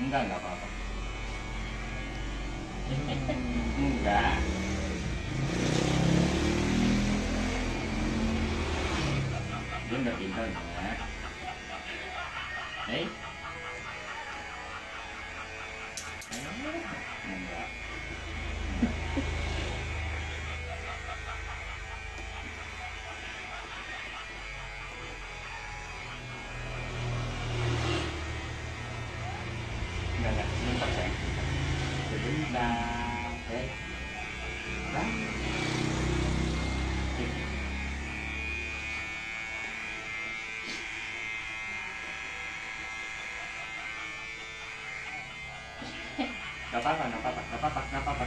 Enggak apa-apa. Enggak. Dia nggak pintar ya. Eh? Enggak. Enggak, sebentar sayang. Sebentar, Dah. Gak apa-apa, gak apa-apa, gak apa-apa, gak apa-apa.